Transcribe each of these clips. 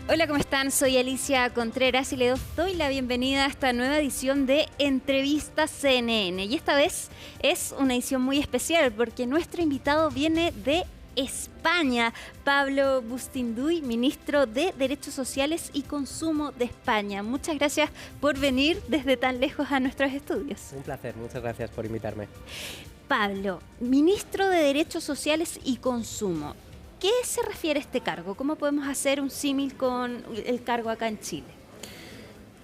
Hola, ¿cómo están? Soy Alicia Contreras y les doy la bienvenida a esta nueva edición de Entrevista CNN. Y esta vez es una edición muy especial porque nuestro invitado viene de España, Pablo Bustinduy, ministro de Derechos Sociales y Consumo de España. Muchas gracias por venir desde tan lejos a nuestros estudios. Un placer, muchas gracias por invitarme. Pablo, ministro de Derechos Sociales y Consumo. ¿Qué se refiere a este cargo? ¿Cómo podemos hacer un símil con el cargo acá en Chile?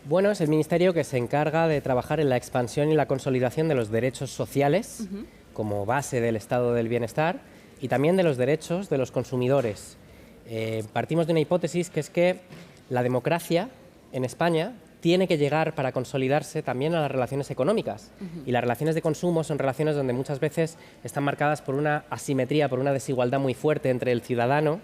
Bueno, es el ministerio que se encarga de trabajar en la expansión y la consolidación de los derechos sociales como base del estado del bienestar y también de los derechos de los consumidores. Partimos de una hipótesis que es que la democracia en España tiene que llegar para consolidarse también a las relaciones económicas. Y las relaciones de consumo son relaciones donde muchas veces están marcadas por una asimetría, por una desigualdad muy fuerte entre el ciudadano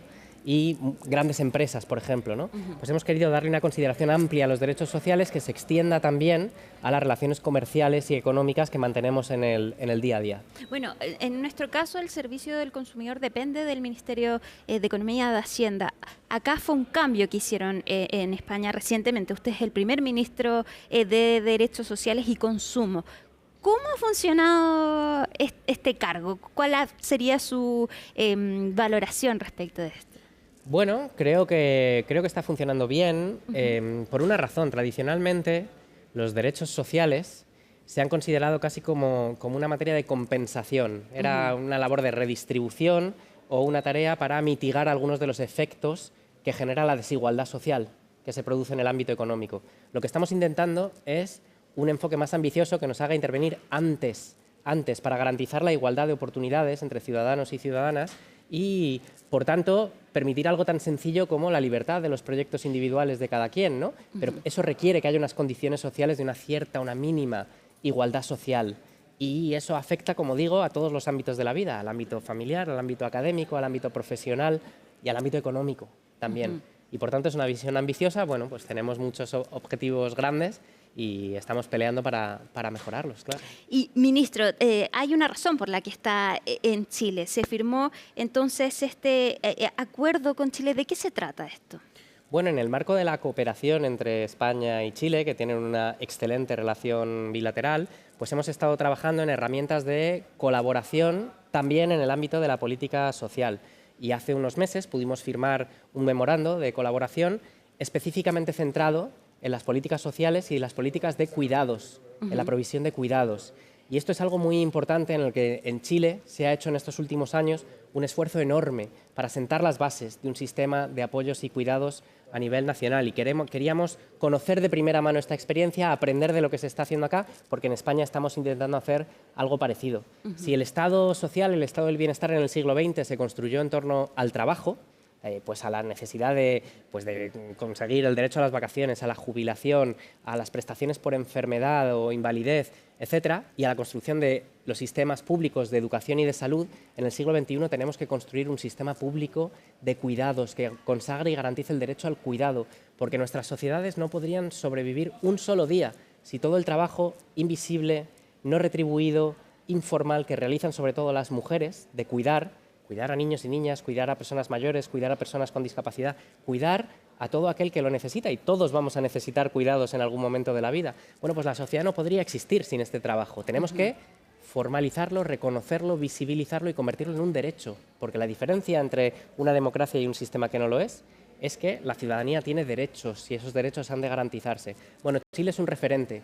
y grandes empresas, por ejemplo, ¿no? Pues hemos querido darle una consideración amplia a los derechos sociales que se extienda también a las relaciones comerciales y económicas que mantenemos en el día a día. Bueno, en nuestro caso el servicio del consumidor depende del Ministerio de Economía y de Hacienda. Acá fue un cambio que hicieron en España recientemente. Usted es el primer ministro de Derechos Sociales y Consumo. ¿Cómo ha funcionado este cargo? ¿Cuál sería su valoración respecto de esto? Bueno, creo que está funcionando bien por una razón. Tradicionalmente, los derechos sociales se han considerado casi como una materia de compensación. Era una labor de redistribución o una tarea para mitigar algunos de los efectos que genera la desigualdad social que se produce en el ámbito económico. Lo que estamos intentando es un enfoque más ambicioso que nos haga intervenir antes para garantizar la igualdad de oportunidades entre ciudadanos y ciudadanas y, por tanto, permitir algo tan sencillo como la libertad de los proyectos individuales de cada quien, ¿no? Pero eso requiere que haya unas condiciones sociales de una mínima igualdad social. Y eso afecta, como digo, a todos los ámbitos de la vida, al ámbito familiar, al ámbito académico, al ámbito profesional y al ámbito económico también. Y, por tanto, es una visión ambiciosa. Bueno, pues tenemos muchos objetivos grandes y estamos peleando para mejorarlos, claro. Y, ministro, hay una razón por la que está en Chile. Se firmó entonces este acuerdo con Chile. ¿De qué se trata esto? Bueno, en el marco de la cooperación entre España y Chile, que tienen una excelente relación bilateral, pues hemos estado trabajando en herramientas de colaboración también en el ámbito de la política social. Y hace unos meses pudimos firmar un memorando de colaboración específicamente centrado en las políticas sociales y las políticas de cuidados, en la provisión de cuidados. Y esto es algo muy importante en el que en Chile se ha hecho en estos últimos años un esfuerzo enorme para sentar las bases de un sistema de apoyos y cuidados a nivel nacional. Y queríamos conocer de primera mano esta experiencia, aprender de lo que se está haciendo acá, porque en España estamos intentando hacer algo parecido. Si el Estado social, el Estado del bienestar en el siglo XX se construyó en torno al trabajo, pues a la necesidad de conseguir el derecho a las vacaciones, a la jubilación, a las prestaciones por enfermedad o invalidez, etcétera, y a la construcción de los sistemas públicos de educación y de salud, en el siglo XXI tenemos que construir un sistema público de cuidados que consagre y garantice el derecho al cuidado, porque nuestras sociedades no podrían sobrevivir un solo día si todo el trabajo invisible, no retribuido, informal que realizan sobre todo las mujeres de cuidar a niños y niñas, cuidar a personas mayores, cuidar a personas con discapacidad, cuidar a todo aquel que lo necesita, y todos vamos a necesitar cuidados en algún momento de la vida. Bueno, pues la sociedad no podría existir sin este trabajo. Tenemos que formalizarlo, reconocerlo, visibilizarlo y convertirlo en un derecho, porque la diferencia entre una democracia y un sistema que no lo es que la ciudadanía tiene derechos y esos derechos han de garantizarse. Bueno, Chile es un referente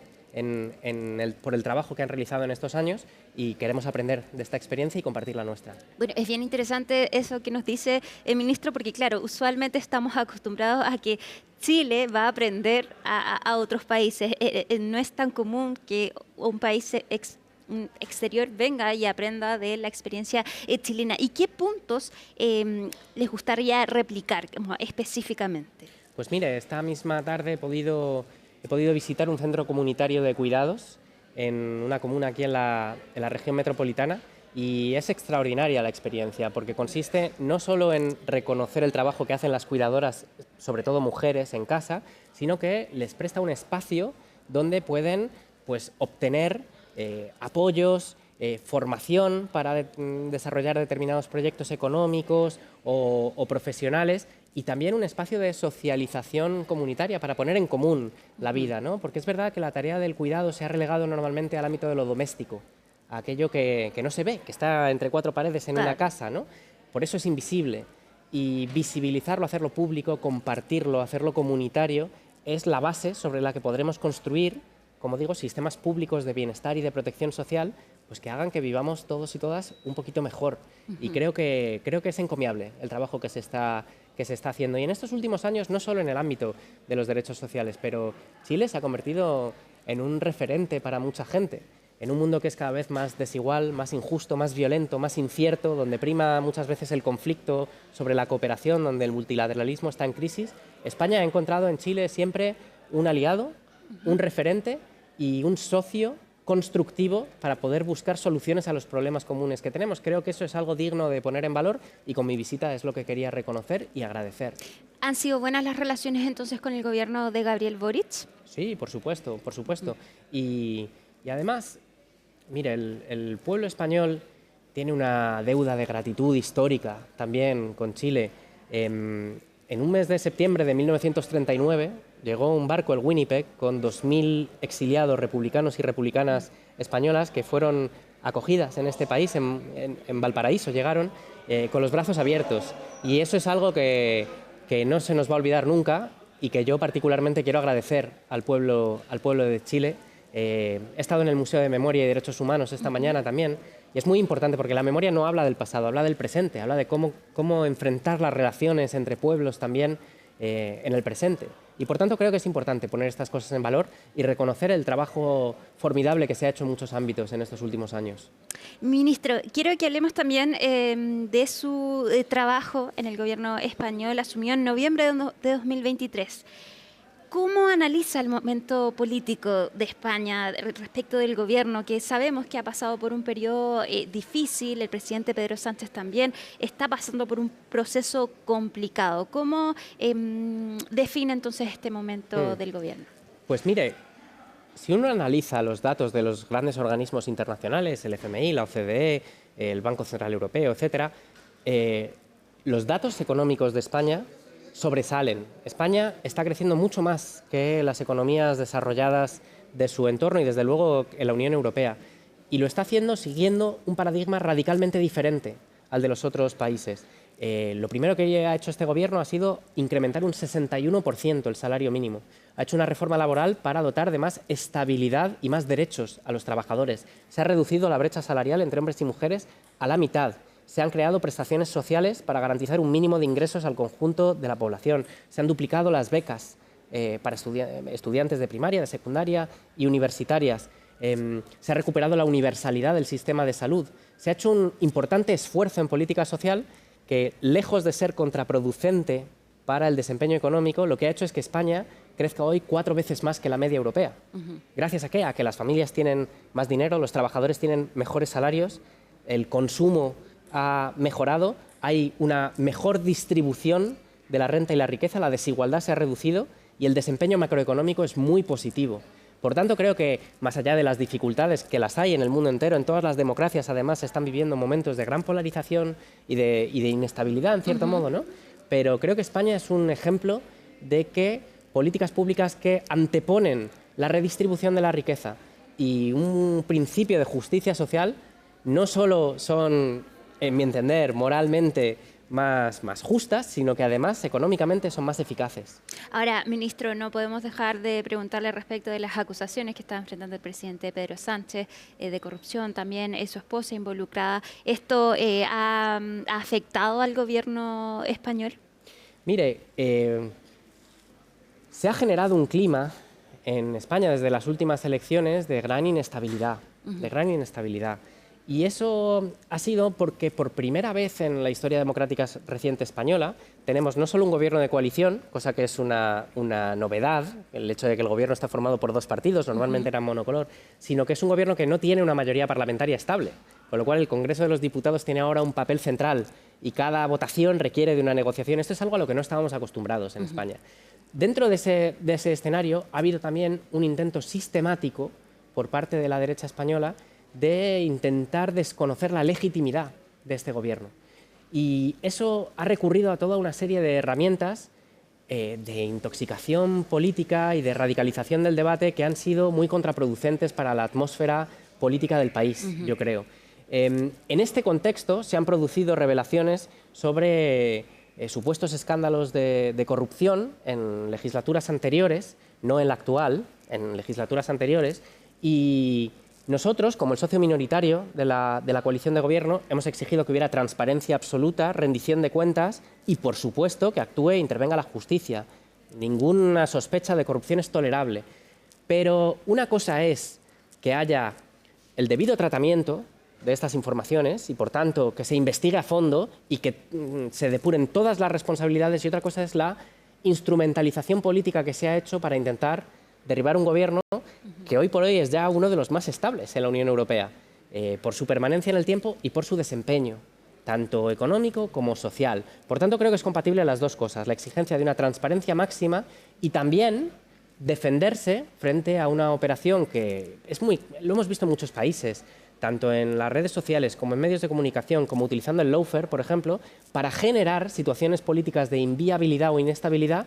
por el trabajo que han realizado en estos años y queremos aprender de esta experiencia y compartir la nuestra. Bueno, es bien interesante eso que nos dice el ministro, porque claro, usualmente estamos acostumbrados a que Chile va a aprender a otros países. No es tan común que un país exterior venga y aprenda de la experiencia chilena. ¿Y qué puntos les gustaría replicar específicamente? Pues mire, esta misma tarde he podido visitar un centro comunitario de cuidados en una comuna aquí en la región metropolitana, y es extraordinaria la experiencia porque consiste no solo en reconocer el trabajo que hacen las cuidadoras, sobre todo mujeres en casa, sino que les presta un espacio donde pueden obtener apoyos, formación para desarrollar determinados proyectos económicos o profesionales y también un espacio de socialización comunitaria para poner en común la vida, ¿no? Porque es verdad que la tarea del cuidado se ha relegado normalmente al ámbito de lo doméstico, a aquello que no se ve, que está entre cuatro paredes en una casa, ¿no? Por eso es invisible. Y visibilizarlo, hacerlo público, compartirlo, hacerlo comunitario, es la base sobre la que podremos construir, como digo, sistemas públicos de bienestar y de protección social, pues que hagan que vivamos todos y todas un poquito mejor. Y creo que es encomiable el trabajo que se está haciendo. Y en estos últimos años, no solo en el ámbito de los derechos sociales, pero Chile se ha convertido en un referente para mucha gente, en un mundo que es cada vez más desigual, más injusto, más violento, más incierto, donde prima muchas veces el conflicto sobre la cooperación, donde el multilateralismo está en crisis. España ha encontrado en Chile siempre un aliado, un referente y un socio constructivo para poder buscar soluciones a los problemas comunes que tenemos. Creo que eso es algo digno de poner en valor y con mi visita es lo que quería reconocer y agradecer. ¿Han sido buenas las relaciones entonces con el gobierno de Gabriel Boric? Sí, por supuesto, por supuesto. Y además, mire, el pueblo español tiene una deuda de gratitud histórica también con Chile. En un mes de septiembre de 1939 llegó un barco, el Winnipeg, con 2.000 exiliados republicanos y republicanas españolas que fueron acogidas en este país, en Valparaíso llegaron, con los brazos abiertos. Y eso es algo que no se nos va a olvidar nunca y que yo particularmente quiero agradecer al pueblo de Chile. He estado en el Museo de Memoria y Derechos Humanos esta mañana también, y es muy importante porque la memoria no habla del pasado, habla del presente, habla de cómo enfrentar las relaciones entre pueblos también en el presente. Y por tanto creo que es importante poner estas cosas en valor y reconocer el trabajo formidable que se ha hecho en muchos ámbitos en estos últimos años. Ministro, quiero que hablemos también de su trabajo en el gobierno español. Asumió en noviembre de 2023. ¿Cómo analiza el momento político de España respecto del gobierno, que sabemos que ha pasado por un periodo difícil? El presidente Pedro Sánchez también está pasando por un proceso complicado. ¿Cómo define entonces este momento del gobierno? Pues mire, si uno analiza los datos de los grandes organismos internacionales, el FMI, la OCDE, el Banco Central Europeo, etcétera, los datos económicos de España sobresalen. España está creciendo mucho más que las economías desarrolladas de su entorno y desde luego en la Unión Europea. Y lo está haciendo siguiendo un paradigma radicalmente diferente al de los otros países. Lo primero que ha hecho este gobierno ha sido incrementar un 61% el salario mínimo. Ha hecho una reforma laboral para dotar de más estabilidad y más derechos a los trabajadores. Se ha reducido la brecha salarial entre hombres y mujeres a la mitad. Se han creado prestaciones sociales para garantizar un mínimo de ingresos al conjunto de la población. Se han duplicado las becas para estudiantes de primaria, de secundaria y universitarias. Se ha recuperado la universalidad del sistema de salud. Se ha hecho un importante esfuerzo en política social que, lejos de ser contraproducente para el desempeño económico, lo que ha hecho es que España crezca hoy 4 veces más que la media europea. ¿Gracias a qué? A que las familias tienen más dinero, los trabajadores tienen mejores salarios, el consumo ha mejorado, hay una mejor distribución de la renta y la riqueza, la desigualdad se ha reducido y el desempeño macroeconómico es muy positivo. Por tanto, creo que más allá de las dificultades que las hay en el mundo entero, en todas las democracias además se están viviendo momentos de gran polarización y de inestabilidad, en cierto modo, ¿no? Pero creo que España es un ejemplo de que políticas públicas que anteponen la redistribución de la riqueza y un principio de justicia social no solo son, en mi entender, moralmente más justas, sino que además económicamente son más eficaces. Ahora, ministro, no podemos dejar de preguntarle respecto de las acusaciones que está enfrentando el presidente Pedro Sánchez de corrupción, también su esposa involucrada. ¿Esto ha afectado al gobierno español? Mire, se ha generado un clima en España desde las últimas elecciones de gran inestabilidad, Y eso ha sido porque por primera vez en la historia democrática reciente española tenemos no solo un gobierno de coalición, cosa que es una novedad, el hecho de que el gobierno está formado por 2 partidos, normalmente eran monocolor, sino que es un gobierno que no tiene una mayoría parlamentaria estable, con lo cual el Congreso de los Diputados tiene ahora un papel central y cada votación requiere de una negociación. Esto es algo a lo que no estábamos acostumbrados en España. Dentro de ese escenario ha habido también un intento sistemático por parte de la derecha española de intentar desconocer la legitimidad de este gobierno. Y eso ha recurrido a toda una serie de herramientas de intoxicación política y de radicalización del debate que han sido muy contraproducentes para la atmósfera política del país, yo creo. En este contexto se han producido revelaciones sobre supuestos escándalos de corrupción en legislaturas anteriores, no en la actual, en legislaturas anteriores, y nosotros, como el socio minoritario de la coalición de gobierno, hemos exigido que hubiera transparencia absoluta, rendición de cuentas y, por supuesto, que actúe e intervenga la justicia. Ninguna sospecha de corrupción es tolerable. Pero una cosa es que haya el debido tratamiento de estas informaciones y, por tanto, que se investigue a fondo y que se depuren todas las responsabilidades, y otra cosa es la instrumentalización política que se ha hecho para intentar derribar un gobierno que hoy por hoy es ya uno de los más estables en la Unión Europea, por su permanencia en el tiempo y por su desempeño, tanto económico como social. Por tanto, creo que es compatible las dos cosas, la exigencia de una transparencia máxima y también defenderse frente a una operación que lo hemos visto en muchos países, tanto en las redes sociales como en medios de comunicación, como utilizando el lawfare, por ejemplo, para generar situaciones políticas de inviabilidad o inestabilidad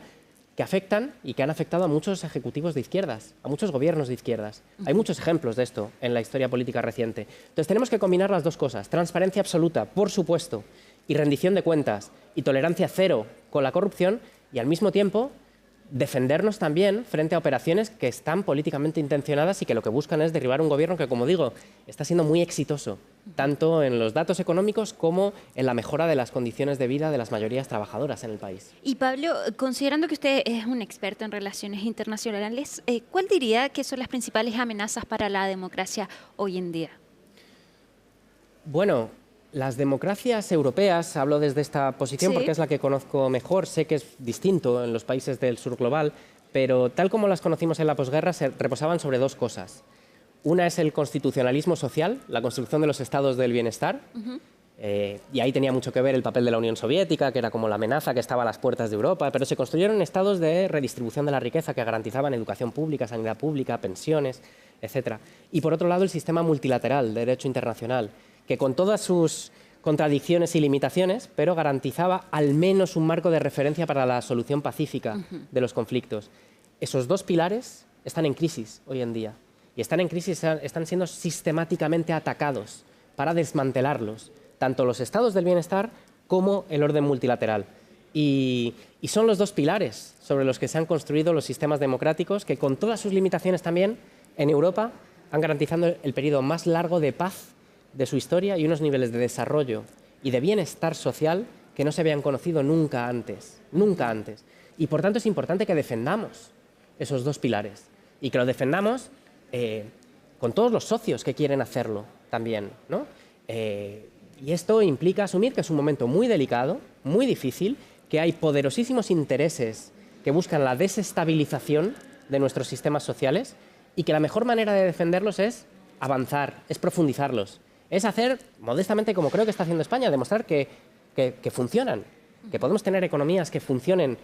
que afectan y que han afectado a muchos ejecutivos de izquierdas, a muchos gobiernos de izquierdas. Hay muchos ejemplos de esto en la historia política reciente. Entonces tenemos que combinar las dos cosas, transparencia absoluta, por supuesto, y rendición de cuentas, y tolerancia cero con la corrupción, y al mismo tiempo defendernos también frente a operaciones que están políticamente intencionadas y que lo que buscan es derribar un gobierno que, como digo, está siendo muy exitoso, tanto en los datos económicos como en la mejora de las condiciones de vida de las mayorías trabajadoras en el país. Y Pablo, considerando que usted es un experto en relaciones internacionales, ¿cuál diría que son las principales amenazas para la democracia hoy en día? Bueno, las democracias europeas, hablo desde esta posición porque es la que conozco mejor, sé que es distinto en los países del sur global, pero tal como las conocimos en la posguerra, se reposaban sobre dos cosas. Una es el constitucionalismo social, la construcción de los estados del bienestar, y ahí tenía mucho que ver el papel de la Unión Soviética, que era como la amenaza que estaba a las puertas de Europa, pero se construyeron estados de redistribución de la riqueza que garantizaban educación pública, sanidad pública, pensiones, etc. Y por otro lado, el sistema multilateral de derecho internacional, que con todas sus contradicciones y limitaciones, pero garantizaba al menos un marco de referencia para la solución pacífica de los conflictos. Esos dos pilares están en crisis hoy en día, y están en crisis, están siendo sistemáticamente atacados para desmantelarlos, tanto los estados del bienestar como el orden multilateral. Y son los dos pilares sobre los que se han construido los sistemas democráticos que, con todas sus limitaciones también, en Europa han garantizado el periodo más largo de paz de su historia y unos niveles de desarrollo y de bienestar social que no se habían conocido nunca antes, nunca antes. Y por tanto es importante que defendamos esos dos pilares y que lo defendamos con todos los socios que quieren hacerlo también, ¿no? Y esto implica asumir que es un momento muy delicado, muy difícil, que hay poderosísimos intereses que buscan la desestabilización de nuestros sistemas sociales y que la mejor manera de defenderlos es avanzar, es profundizarlos. Es hacer, modestamente, como creo que está haciendo España, demostrar que funcionan, que podemos tener economías que funcionen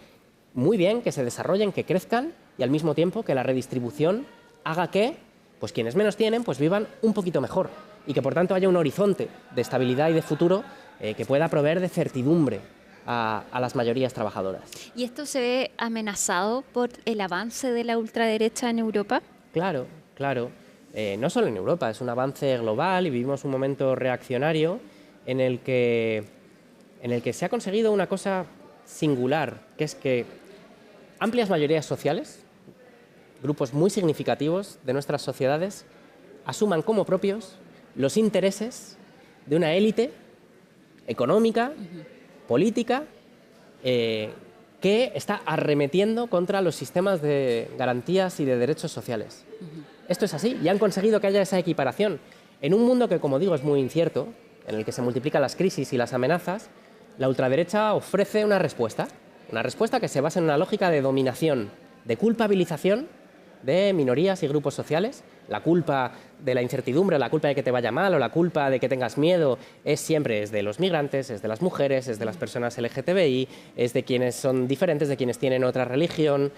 muy bien, que se desarrollen, que crezcan y al mismo tiempo que la redistribución haga que pues, quienes menos tienen pues, vivan un poquito mejor y que por tanto haya un horizonte de estabilidad y de futuro que pueda proveer de certidumbre a las mayorías trabajadoras. ¿Y esto se ve amenazado por el avance de la ultraderecha en Europa? Claro, claro. No solo en Europa, es un avance global y vivimos un momento reaccionario en el que se ha conseguido una cosa singular, que es que amplias mayorías sociales, grupos muy significativos de nuestras sociedades, asuman como propios los intereses de una élite económica, política, que está arremetiendo contra los sistemas de garantías y de derechos sociales. Esto es así y han conseguido que haya esa equiparación. En un mundo que, como digo, es muy incierto, en el que se multiplican las crisis y las amenazas, la ultraderecha ofrece una respuesta que se basa en una lógica de dominación, de culpabilización de minorías y grupos sociales. La culpa de la incertidumbre, la culpa de que te vaya mal o la culpa de que tengas miedo siempre es de los migrantes, es de las mujeres, es de las personas LGTBI, es de quienes son diferentes, de quienes tienen otra religión,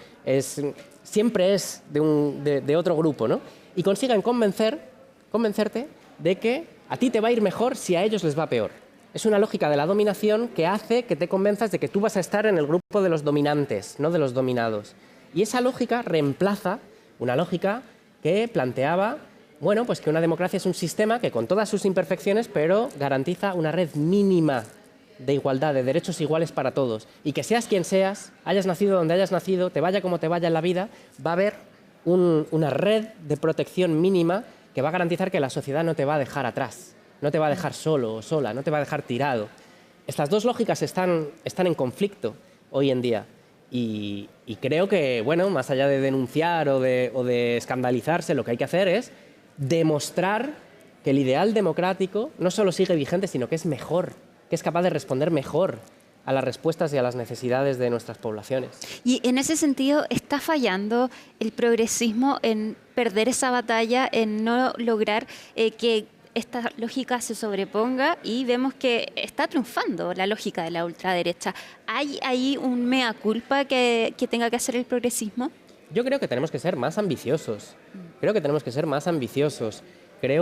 siempre es de otro grupo, ¿no? Y consiguen convencerte de que a ti te va a ir mejor si a ellos les va peor. es una lógica de la dominación que hace que te convenzas de que tú vas a estar en el grupo de los dominantes, no de los dominados. Y esa lógica reemplaza una lógica que planteaba, bueno, pues que una democracia es un sistema que con todas sus imperfecciones, pero garantiza una red mínima de igualdad, de derechos iguales para todos. Y que seas quien seas, hayas nacido donde hayas nacido, te vaya como te vaya en la vida, va a haber una red de protección mínima que va a garantizar que la sociedad no te va a dejar atrás, no te va a dejar solo o sola, no te va a dejar tirado. Estas dos lógicas están en conflicto hoy en día. Y creo que, bueno, más allá de denunciar o de escandalizarse, lo que hay que hacer es demostrar que el ideal democrático no solo sigue vigente, sino que es mejor, que es capaz de responder mejor a las respuestas y a las necesidades de nuestras poblaciones. Y en ese sentido, ¿está fallando el progresismo en perder esa batalla, en no lograr que esta lógica se sobreponga? Y vemos que está triunfando la lógica de la ultraderecha. ¿Hay ahí un mea culpa que tenga que hacer el progresismo? Yo creo que tenemos que ser más ambiciosos. Creo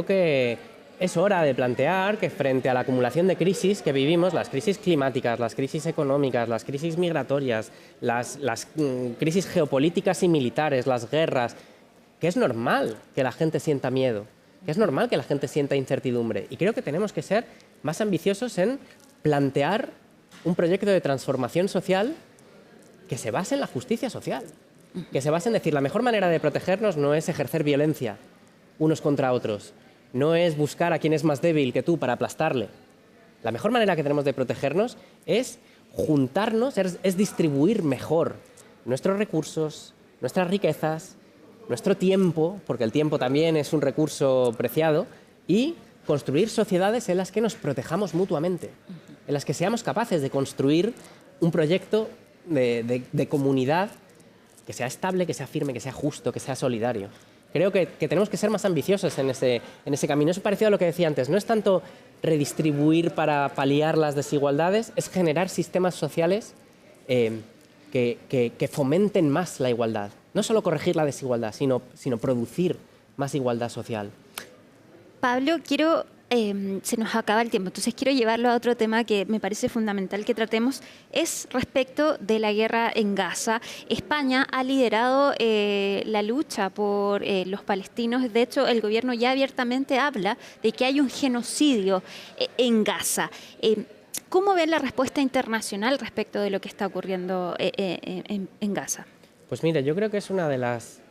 que es hora de plantear que frente a la acumulación de crisis que vivimos, las crisis climáticas, las crisis económicas, las crisis migratorias, las crisis geopolíticas y militares, las guerras, que es normal que la gente sienta miedo, que es normal que la gente sienta incertidumbre. Y creo que tenemos que ser más ambiciosos en plantear un proyecto de transformación social que se base en la justicia social, que se base en decir la mejor manera de protegernos no es ejercer violencia unos contra otros, no es buscar a quien es más débil que tú para aplastarle. La mejor manera que tenemos de protegernos es juntarnos, es distribuir mejor nuestros recursos, nuestras riquezas, nuestro tiempo, porque el tiempo también es un recurso preciado, y construir sociedades en las que nos protejamos mutuamente, en las que seamos capaces de construir un proyecto de comunidad que sea estable, que sea firme, que sea justo, que sea solidario. Creo que tenemos que ser más ambiciosos en ese camino. Eso parecido a lo que decía antes. No es tanto redistribuir para paliar las desigualdades, es generar sistemas sociales que fomenten más la igualdad. No solo corregir la desigualdad, sino producir más igualdad social. Pablo, se nos acaba el tiempo, entonces quiero llevarlo a otro tema que me parece fundamental que tratemos, es respecto de la guerra en Gaza. España ha liderado la lucha por los palestinos. De hecho, el gobierno ya abiertamente habla de que hay un genocidio en Gaza. ¿Cómo ven la respuesta internacional respecto de lo que está ocurriendo en Gaza? Pues mira, yo creo que es una de las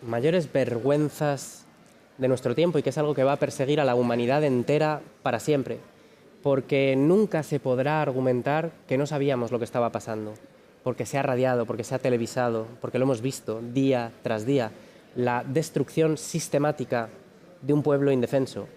mayores vergüenzas de nuestro tiempo y que es algo que va a perseguir a la humanidad entera para siempre, porque nunca se podrá argumentar que no sabíamos lo que estaba pasando, porque se ha radiado, porque se ha televisado, porque lo hemos visto día tras día, la destrucción sistemática de un pueblo indefenso,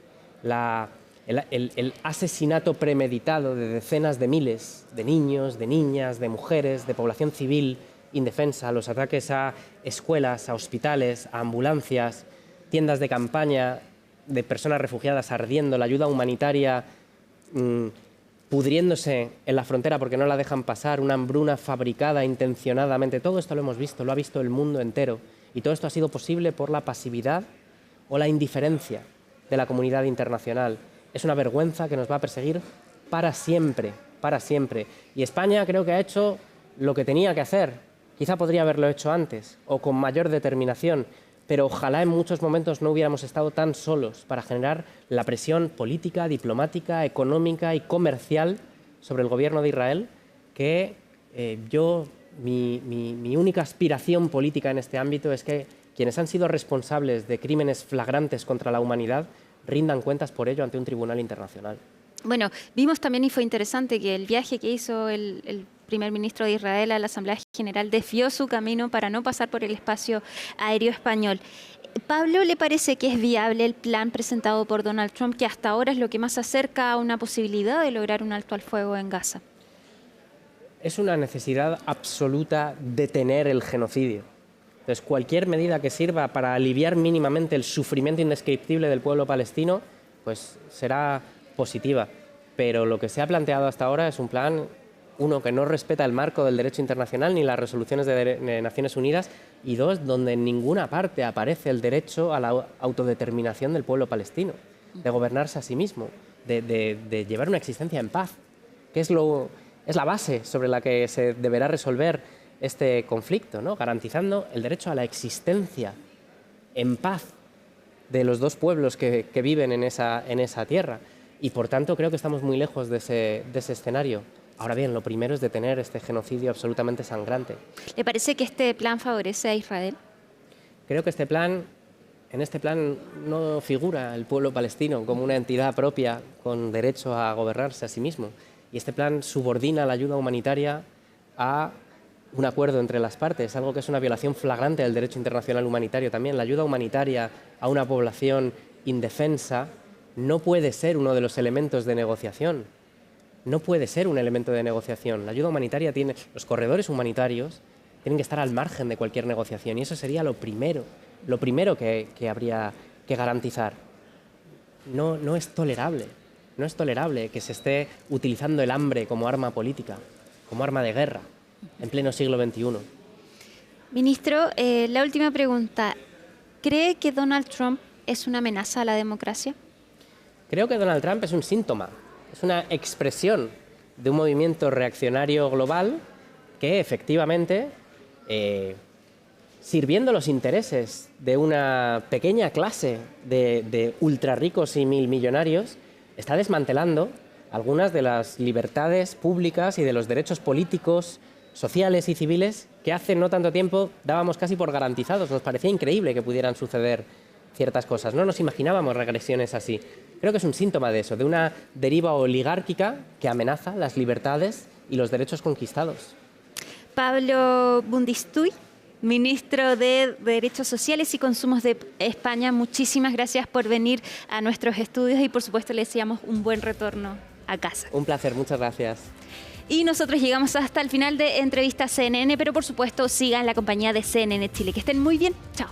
el asesinato premeditado de decenas de miles de niños, de niñas, de mujeres, de población civil indefensa, los ataques a escuelas, a hospitales, a ambulancias, tiendas de campaña de personas refugiadas ardiendo, la ayuda humanitaria pudriéndose en la frontera porque no la dejan pasar, una hambruna fabricada intencionadamente. Todo esto lo hemos visto, lo ha visto el mundo entero. Y todo esto ha sido posible por la pasividad o la indiferencia de la comunidad internacional. Es una vergüenza que nos va a perseguir para siempre, para siempre. Y España creo que ha hecho lo que tenía que hacer. Quizá podría haberlo hecho antes o con mayor determinación, pero ojalá en muchos momentos no hubiéramos estado tan solos para generar la presión política, diplomática, económica y comercial sobre el gobierno de Israel, que mi única aspiración política en este ámbito es que quienes han sido responsables de crímenes flagrantes contra la humanidad rindan cuentas por ello ante un tribunal internacional. Bueno, vimos también, y fue interesante, que el viaje que hizo el primer ministro de Israel a la Asamblea General desvió su camino para no pasar por el espacio aéreo español. Pablo, ¿le parece que es viable el plan presentado por Donald Trump, que hasta ahora es lo que más acerca a una posibilidad de lograr un alto al fuego en Gaza? Es una necesidad absoluta detener el genocidio. Entonces, cualquier medida que sirva para aliviar mínimamente el sufrimiento indescriptible del pueblo palestino, pues será positiva. Pero lo que se ha planteado hasta ahora es un plan, uno, que no respeta el marco del derecho internacional ni las resoluciones de Naciones Unidas, y dos, donde en ninguna parte aparece el derecho a la autodeterminación del pueblo palestino, de gobernarse a sí mismo. de llevar una existencia en paz, que es la base sobre la que se deberá resolver este conflicto, ¿no? Garantizando el derecho a la existencia en paz de los dos pueblos que viven en esa tierra. Y por tanto creo que estamos muy lejos de ese escenario. Ahora bien, lo primero es detener este genocidio absolutamente sangrante. ¿Le parece que este plan favorece a Israel? Creo que en este plan no figura el pueblo palestino como una entidad propia con derecho a gobernarse a sí mismo. Y este plan subordina la ayuda humanitaria a un acuerdo entre las partes, algo que es una violación flagrante del derecho internacional humanitario también. La ayuda humanitaria a una población indefensa no puede ser uno de los elementos de negociación. No puede ser un elemento de negociación. La ayuda humanitaria los corredores humanitarios tienen que estar al margen de cualquier negociación y eso sería lo primero que habría que garantizar. No es tolerable. No es tolerable que se esté utilizando el hambre como arma política, como arma de guerra, en pleno siglo XXI. Ministro, la última pregunta. ¿Cree que Donald Trump es una amenaza a la democracia? Creo que Donald Trump es un síntoma, es una expresión de un movimiento reaccionario global que efectivamente, sirviendo los intereses de una pequeña clase de ultrarricos y milmillonarios, está desmantelando algunas de las libertades públicas y de los derechos políticos, sociales y civiles que hace no tanto tiempo dábamos casi por garantizados. Nos parecía increíble que pudieran suceder ciertas cosas. No nos imaginábamos regresiones así. Creo que es un síntoma de eso, de una deriva oligárquica que amenaza las libertades y los derechos conquistados. Pablo Bundistuy, ministro de Derechos Sociales y Consumos de España, muchísimas gracias por venir a nuestros estudios y por supuesto le deseamos un buen retorno a casa. Un placer, muchas gracias. Y nosotros llegamos hasta el final de Entrevista CNN, pero por supuesto sigan la compañía de CNN Chile. Que estén muy bien. Chao.